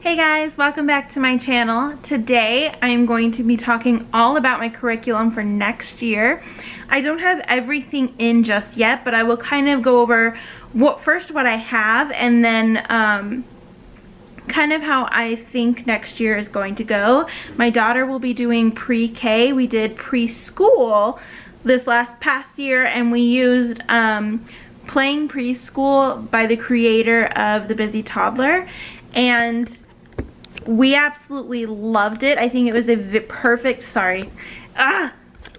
Hey guys, welcome back to my channel. Today I am going to be talking all about my curriculum for next year. I don't have everything in just yet, but I will kind of go over what I have, and then kind of how I think next year is going to go. My daughter will be doing pre-K. We did preschool this past year, and we used Playing Preschool by the creator of The Busy Toddler, and we absolutely loved it. I think it was a perfect,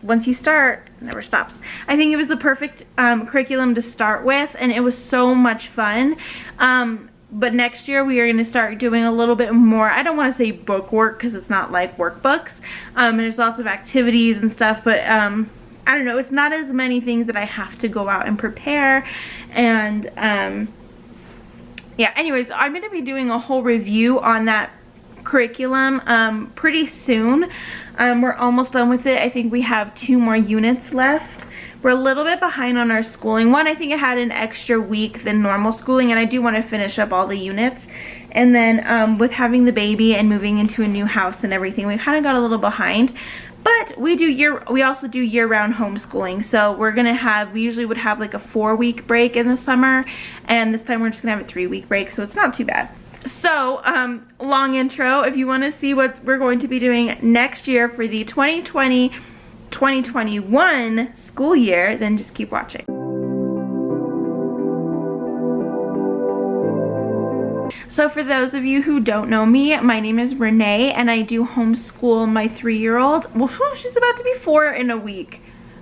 once you start, it never stops. I think it was the perfect curriculum to start with, and it was so much fun. But next year we are going to start doing a little bit more, I don't want to say book work because it's not like workbooks. There's lots of activities and stuff, but I don't know, it's not as many things that I have to go out and prepare. And yeah, anyways, I'm going to be doing a whole review on that curriculum pretty soon. We're almost done with it. I think we have 2 more units left. We're a little bit behind on our schooling. One, I think it had an extra week than normal schooling, and I do want to finish up all the units. And then with having the baby and moving into a new house and everything, we kind of got a little behind. But we also do year-round homeschooling. So we usually would have like a 4-week break in the summer, and this time we're just gonna have a 3-week break, so it's not too bad. So, long intro. If you want to see what we're going to be doing next year for the 2020-2021 school year, then just keep watching. So for those of you who don't know me, my name is Renee, and I do homeschool my 3-year-old. Well, she's about to be 4 in a week.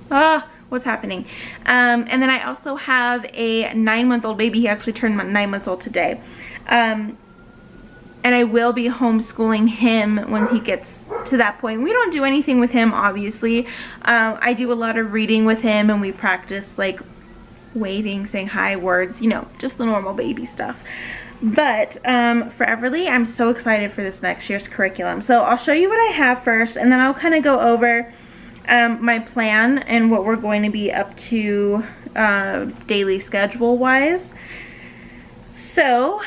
What's happening? And then I also have a 9-month-old baby. He actually turned 9 months old today. And I will be homeschooling him when he gets to that point. We don't do anything with him, obviously. I do a lot of reading with him, and we practice like waving, saying hi, words, you know, just the normal baby stuff. But for Everly, I'm so excited for this next year's curriculum. So I'll show you what I have first, and then I'll kind of go over my plan and what we're going to be up to daily schedule wise. So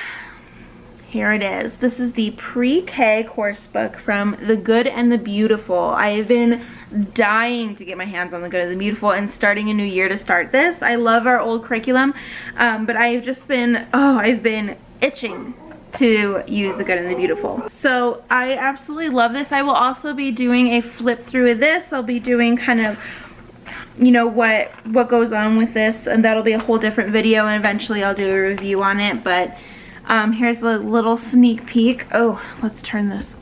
here it is. This is the pre-K course book from The Good and the Beautiful. I have been dying to get my hands on The Good and the Beautiful and starting a new year to start this. I love our old curriculum, but I've just been, I've been itching to use The Good and the Beautiful. So I absolutely love this. I will also be doing a flip through of this. I'll be doing kind of, you know, what goes on with this, and that'll be a whole different video, and eventually I'll do a review on it. But here's a little sneak peek. Oh, let's turn this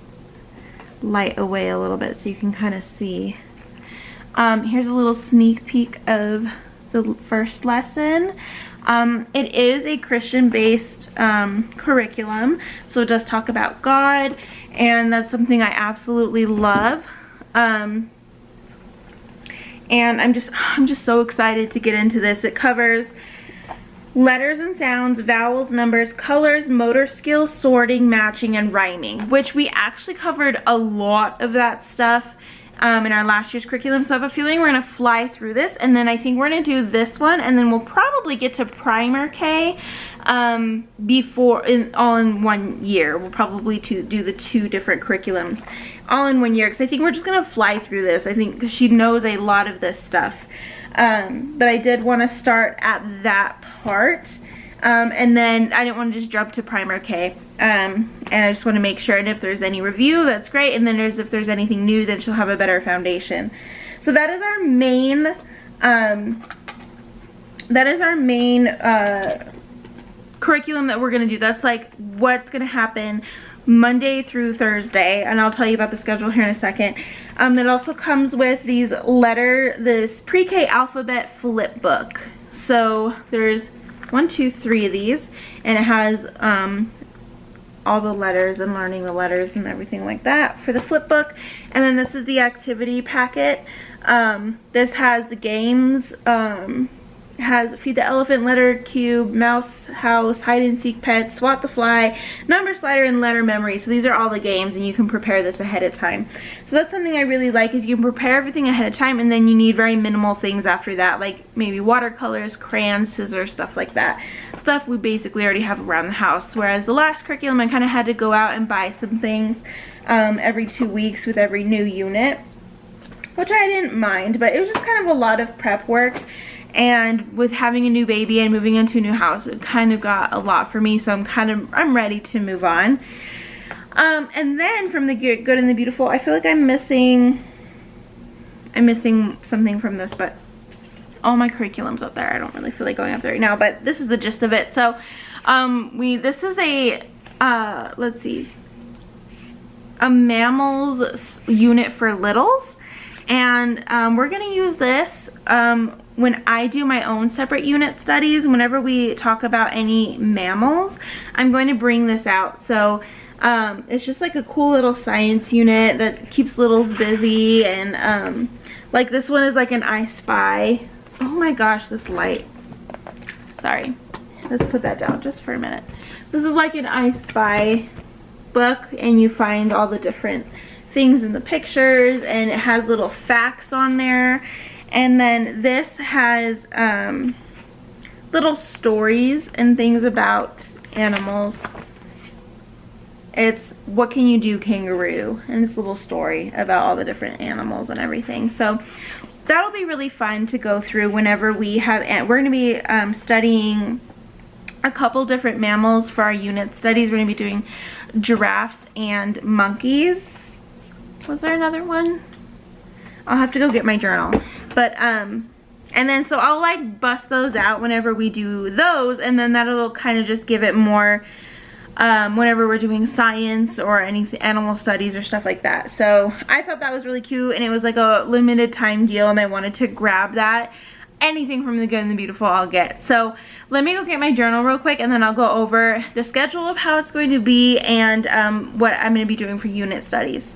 light away a little bit so you can kind of see. Here's a little sneak peek of the first lesson. It is a Christian-based curriculum, so it does talk about God, and that's something I absolutely love. And I'm just so excited to get into this. It covers letters and sounds, vowels, numbers, colors, motor skills, sorting, matching, and rhyming, which we actually covered a lot of that stuff in our last year's curriculum. So I have a feeling we're going to fly through this, and then I think we're going to do this one, and then we'll probably get to Primer K all in 1 year. We'll probably do the 2 different curriculums all in 1 year, because I think we're just going to fly through this. I think because she knows a lot of this stuff. But I did want to start at that part, and then I didn't want to just jump to Primer K, and I just want to make sure, and if there's any review, that's great, and then if there's anything new, then she'll have a better foundation. So that is our main curriculum that we're going to do. That's like what's going to happen Monday through Thursday, and I'll tell you about the schedule here in a second. It also comes with this pre-K alphabet flip book. So there's 1, 2, 3 of these, and it has all the letters and learning the letters and everything like that for the flip book. And then this is the activity packet. This has the games, and It has Feed the Elephant, Letter Cube, Mouse House, Hide and Seek Pet, Swat the Fly, Number Slider, and Letter Memory. So these are all the games, and you can prepare this ahead of time. So that's something I really like, is you can prepare everything ahead of time, and then you need very minimal things after that, like maybe watercolors, crayons, scissors, stuff like that. Stuff we basically already have around the house. Whereas the last curriculum, I kind of had to go out and buy some things every 2 weeks with every new unit, which I didn't mind, but it was just kind of a lot of prep work. And with having a new baby and moving into a new house, it kind of got a lot for me, so I'm ready to move on. And then from the Good and the Beautiful, I feel like I'm missing something from this, but all my curriculum's up there. I don't really feel like going up there right now, but this is the gist of it. So this is a let's see, a mammals unit for littles, and we're gonna use this when I do my own separate unit studies. Whenever we talk about any mammals, I'm going to bring this out. So it's just like a cool little science unit that keeps littles busy, and like this one is like an I Spy. Oh my gosh, this light. Sorry, let's put that down just for a minute. This is like an I Spy book, and you find all the different things in the pictures, and it has little facts on there. And then this has little stories and things about animals. It's What Can You Do, Kangaroo, and it's a little story about all the different animals and everything. So that'll be really fun to go through whenever we have, we're going to be studying a couple different mammals for our unit studies. We're going to be doing giraffes and monkeys. Was there another one? I'll have to go get my journal. But and then so I'll like bust those out whenever we do those, and then that'll kind of just give it more whenever we're doing science or any animal studies or stuff like that. So I thought that was really cute, and it was like a limited time deal, and I wanted to grab that. Anything from the Good and the Beautiful I'll get. So let me go get my journal real quick, and then I'll go over the schedule of how it's going to be, and what I'm going to be doing for unit studies.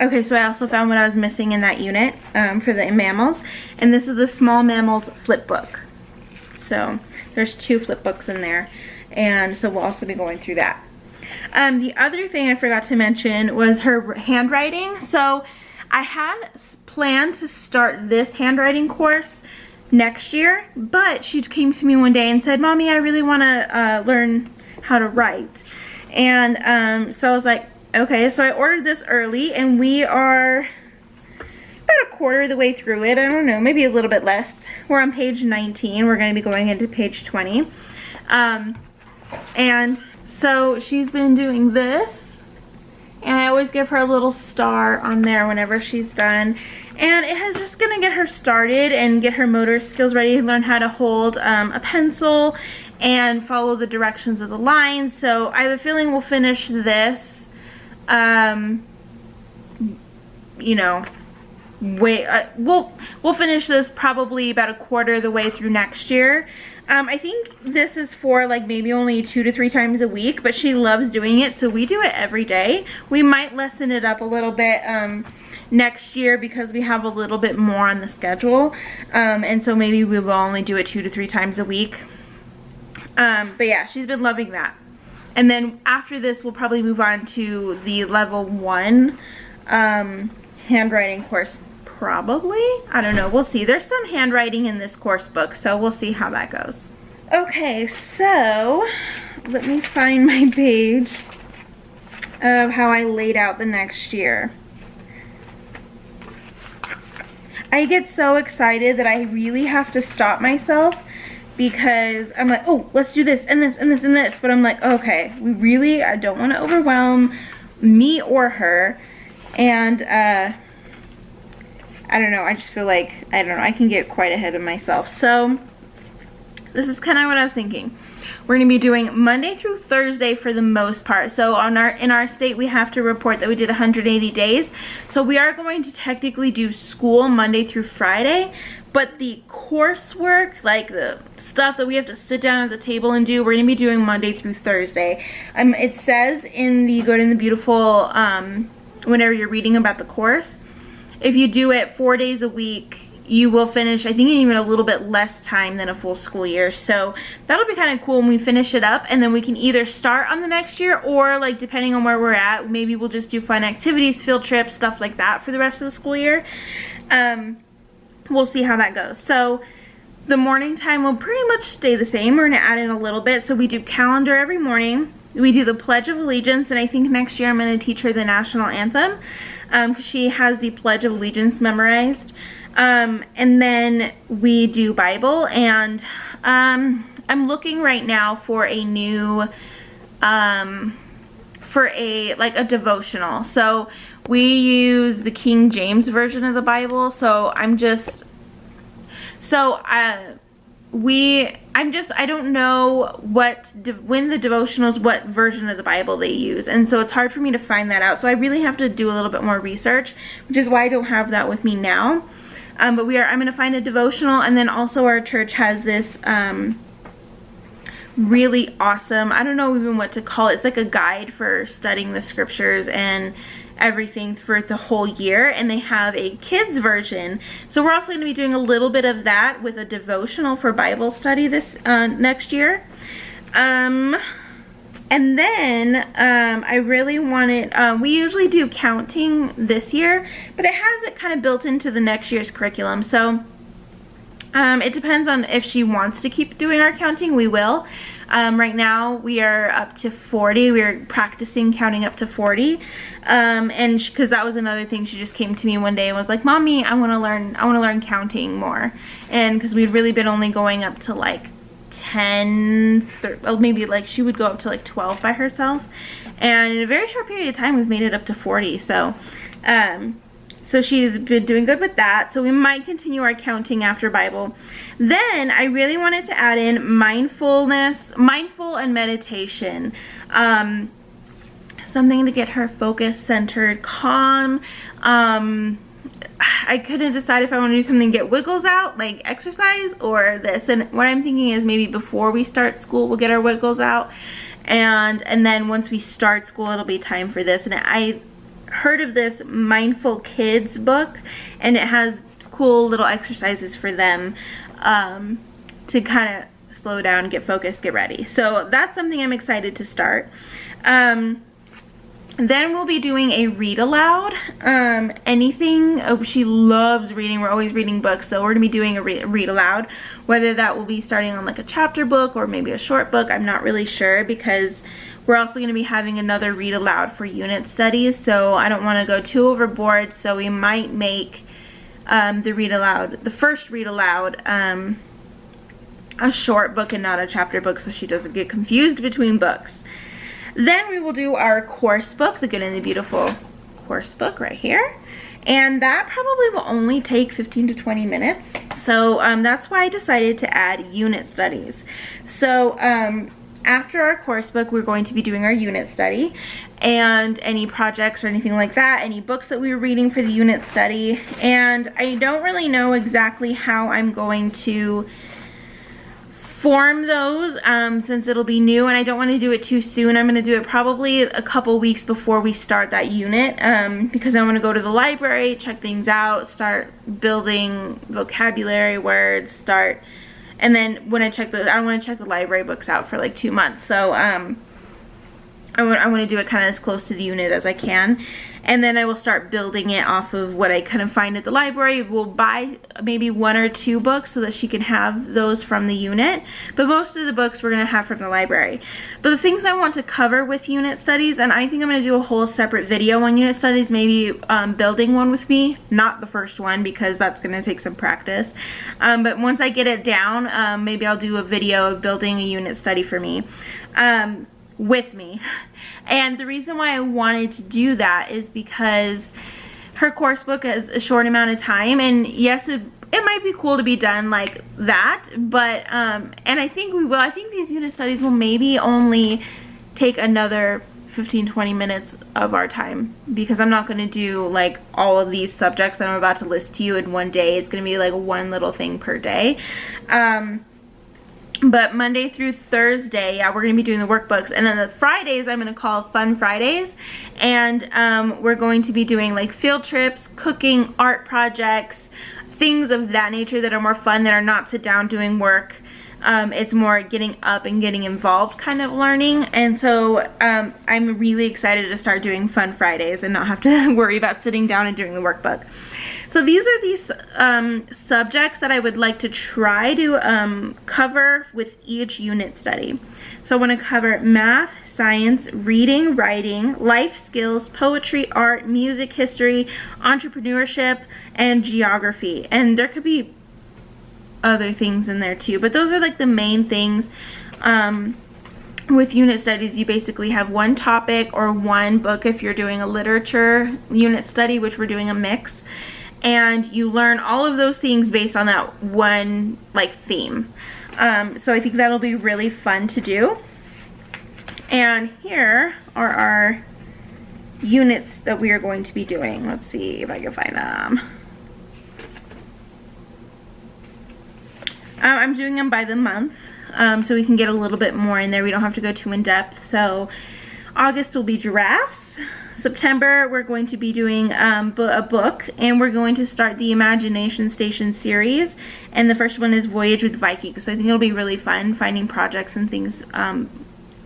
Okay, so I also found what I was missing in that unit for the mammals, and this is the Small Mammals flip book. So there's 2 flip books in there, and so we'll also be going through that. The other thing I forgot to mention was her handwriting. So I had planned to start this handwriting course next year, but she came to me one day and said, "Mommy, I really want to learn how to write." And so I was like, okay, so I ordered this early, and we are about a quarter of the way through it. I don't know, maybe a little bit less. We're on page 19. We're going to be going into page 20. And so she's been doing this, and I always give her a little star on there whenever she's done. And it is just going to get her started and get her motor skills ready to learn how to hold a pencil and follow the directions of the lines. So I have a feeling we'll finish this you know, we'll finish this probably about a quarter of the way through next year. I think this is for like maybe only 2 to 3 times a week, but she loves doing it, so we do it every day. We might lessen it up a little bit next year because we have a little bit more on the schedule, and so maybe we will only do it 2 to 3 times a week. But yeah, she's been loving that. And then after this, we'll probably move on to the level 1 handwriting course, probably. I don't know, we'll see. There's some handwriting in this course book, so we'll see how that goes. Okay, so let me find my page of how I laid out the next year. I get so excited that I really have to stop myself, because I'm like, oh, let's do this and this and this and this. But I'm like, okay, I don't want to overwhelm me or her. And I don't know, I just feel like, I don't know, I can get quite ahead of myself. So this is kind of what I was thinking. We're going to be doing Monday through Thursday for the most part. So in our state, we have to report that we did 180 days. So we are going to technically do school Monday through Friday. But the coursework, like the stuff that we have to sit down at the table and do, we're going to be doing Monday through Thursday. It says in the Good and the Beautiful, whenever you're reading about the course, if you do it 4 days a week, you will finish, I think, in even a little bit less time than a full school year. So that'll be kind of cool when we finish it up, and then we can either start on the next year, or like depending on where we're at, maybe we'll just do fun activities, field trips, stuff like that for the rest of the school year. We'll see how that goes. So the morning time will pretty much stay the same. We're gonna add in a little bit. So we do calendar every morning. We do the Pledge of Allegiance, and I think next year I'm gonna teach her the national anthem, because she has the Pledge of Allegiance memorized. And then we do Bible, and I'm looking right now for a new, for a devotional. So we use the King James version of the Bible, so I don't know when the devotionals, what version of the Bible they use, and so it's hard for me to find that out. So I really have to do a little bit more research, which is why I don't have that with me now. But I'm going to find a devotional, and then also our church has this really awesome, I don't know even what to call it. It's like a guide for studying the scriptures and everything for the whole year, and they have a kids version. So we're also going to be doing a little bit of that with a devotional for Bible study this next year. And then I really wanted, we usually do counting this year, but it has it kind of built into the next year's curriculum. So it depends on if she wants to keep doing our counting, we will. Right now we are up to 40. We are practicing counting up to 40. And because that was another thing, she just came to me one day and was like, "Mommy, I want to learn counting more." And because we'd really been only going up to like 10, well, maybe like she would go up to like 12 by herself, and in a very short period of time we've made it up to 40. So so she's been doing good with that, so we might continue our counting after Bible. Then I really wanted to add in mindful and meditation, something to get her focused, centered, calm. I couldn't decide if I want to do something to get wiggles out, like exercise, or this. And what I'm thinking is maybe before we start school, we'll get our wiggles out. And then once we start school, it'll be time for this. And I heard of this Mindful Kids book, and it has cool little exercises for them to kind of slow down, get focused, get ready. So that's something I'm excited to start. Then we'll be doing a read aloud. She loves reading. We're always reading books, so we're gonna be doing a read aloud. Whether that will be starting on like a chapter book or maybe a short book, I'm not really sure, because we're also gonna be having another read aloud for unit studies, so I don't want to go too overboard. So we might make the first read aloud, a short book and not a chapter book, so she doesn't get confused between books. Then we will do our course book, the Good and the Beautiful course book right here. And that probably will only take 15 to 20 minutes. So that's why I decided to add unit studies. So after our course book, we're going to be doing our unit study, and any projects or anything like that, any books that we were reading for the unit study. And I don't really know exactly how I'm going to form those, since it'll be new, and I don't want to do it too soon. I'm going to do it probably a couple weeks before we start that unit, because I want to go to the library, check things out, start building vocabulary words, and then when I want to check the library books out for like 2 months. So I want to do it kind of as close to the unit as I can, and then I will start building it off of what I kind of find at the library. We'll buy maybe 1 or 2 books so that she can have those from the unit, but most of the books we're going to have from the library. But the things I want to cover with unit studies, and I think I'm going to do a whole separate video on unit studies, maybe building one with me, not the first one because that's going to take some practice, but once I get it down, maybe I'll do a video of building a unit study for me. With me. And the reason why I wanted to do that is because her course book has a short amount of time, and yes, it might be cool to be done like that, but and I think we will. I think these unit studies will maybe only take another 15-20 minutes of our time, because I'm not going to do like all of these subjects that I'm about to list to you in one day. It's going to be like one little thing per day. But Monday through Thursday, yeah, we're going to be doing the workbooks. And then the Fridays, I'm going to call Fun Fridays. And we're going to be doing like field trips, cooking, art projects, things of that nature that are more fun, that are not sit down doing work. It's more getting up and getting involved kind of learning. And so I'm really excited to start doing fun Fridays and not have to worry about sitting down and doing the workbook. So these are these subjects that I would like to try to cover with each unit study. So I want to cover math, science, reading, writing, life skills, poetry, art, music, history, entrepreneurship, and geography. And there could be other things in there too, but those are like the main things. With unit studies, you basically have one topic or one book if you're doing a literature unit study, which we're doing a mix, and you learn all of those things based on that one like theme. So I think that'll be really fun to do. And here are our units that we are going to be doing. Let's see if I can find them. I'm doing them by the month, so we can get a little bit more in there. We don't have to go too in depth. So August will be giraffes. September we're going to be doing a book, and we're going to start the Imagination Station series, and the first one is Voyage with Vikings. So I think it'll be really fun finding projects and things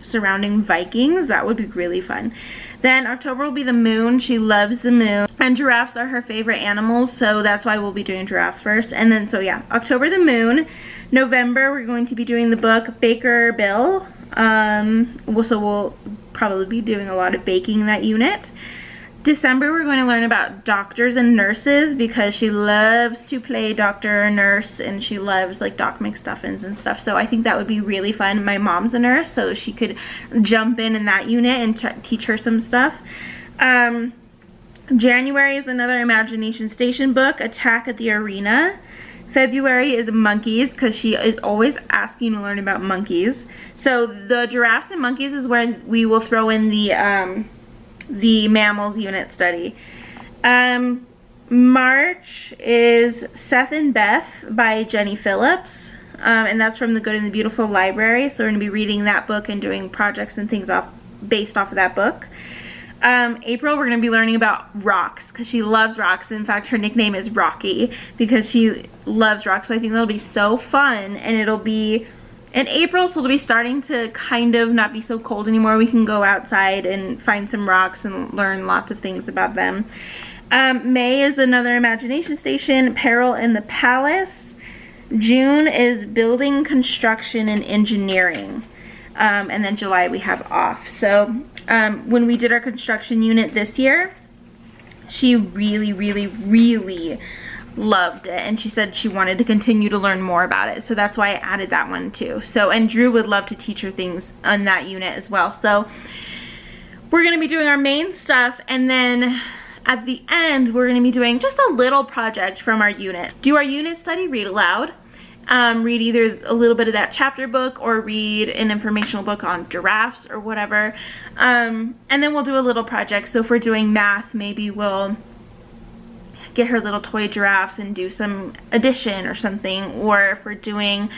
surrounding Vikings. That would be really fun. Then October will be the moon. She loves the moon, and giraffes are her favorite animals, so that's why we'll be doing giraffes first. And then, so yeah, October the moon. November we're going to be doing the book Baker Bill. So we'll probably be doing a lot of baking that unit. December we're going to learn about doctors and nurses, because she loves to play doctor or nurse, and she loves like Doc McStuffins and stuff. So I think that would be really fun. My mom's a nurse, so she could jump in that unit and teach her some stuff. January is another Imagination Station book, Attack at the Arena. February is monkeys, because she is always asking to learn about monkeys. So the giraffes and monkeys is where we will throw in the mammals unit study. March is Seth and Beth by Jenny Phillips, and that's from the Good and the Beautiful library. So we're going to be reading that book and doing projects and things based off of that book. April we're going to be learning about rocks, because she loves rocks. In fact, her nickname is Rocky because she loves rocks. So I think that'll be so fun, and it'll be in April, so it'll be starting to kind of not be so cold anymore. We can go outside and find some rocks and learn lots of things about them. May is another Imagination Station, Peril in the Palace. June is Building, Construction, and Engineering. And then July we have off. So when we did our construction unit this year, she really, really, really loved it, and she said she wanted to continue to learn more about it. So that's why I added that one too. So, and Drew would love to teach her things on that unit as well. So we're going to be doing our main stuff, and then at the end we're going to be doing just a little project from our unit. Do our unit study, read aloud. Read either a little bit of that chapter book or read an informational book on giraffes or whatever. And then we'll do a little project. So if we're doing math, maybe we'll get her little toy giraffes and do some addition or something. Or if we're doing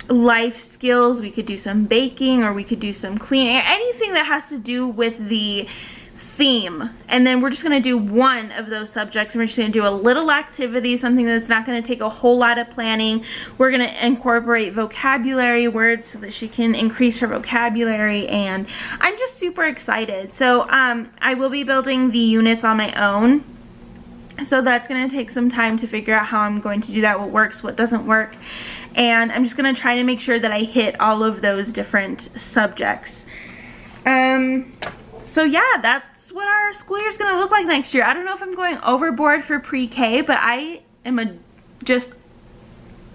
life skills, we could do some baking, or we could do some cleaning, anything that has to do with the theme. And then we're just going to do one of those subjects, and we're just going to do a little activity, something that's not going to take a whole lot of planning. We're going to incorporate vocabulary words so that she can increase her vocabulary, and I'm just super excited. So I will be building the units on my own, so that's going to take some time to figure out how I'm going to do that, what works, what doesn't work, and I'm just going to try to make sure that I hit all of those different subjects. So yeah, that's what our school year is going to look like next year. I don't know if I'm going overboard for pre-K, but I am just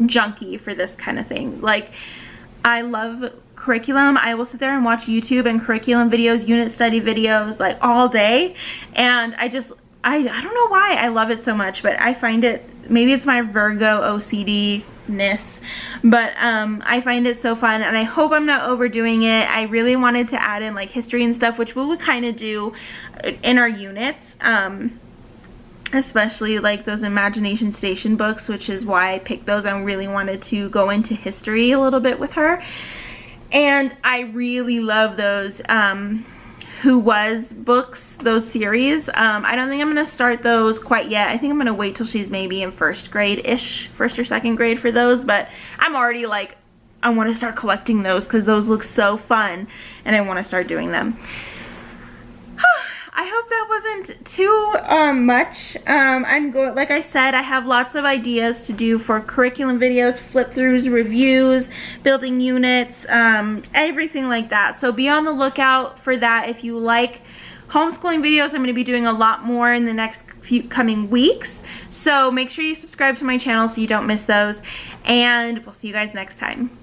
junkie for this kind of thing. Like, I love curriculum. I will sit there and watch YouTube and curriculum videos, unit study videos, like all day. And I don't know why I love it so much, but I find it, maybe it's my Virgo OCD-ness, but I find it so fun, and I hope I'm not overdoing it. I really wanted to add in like history and stuff, which we would kind of do in our units, especially like those Imagination Station books, which is why I picked those. I really wanted to go into history a little bit with her, and I really love those Who Was books, those series. I don't think I'm going to start those quite yet. I think I'm going to wait till she's maybe in first grade-ish, first or second grade for those, but I'm already like, I want to start collecting those because those look so fun and I want to start doing them. I hope that wasn't too much. Like I said, I have lots of ideas to do for curriculum videos, flip-throughs, reviews, building units, everything like that. So be on the lookout for that. If you like homeschooling videos, I'm going to be doing a lot more in the next few coming weeks. So make sure you subscribe to my channel so you don't miss those. And we'll see you guys next time.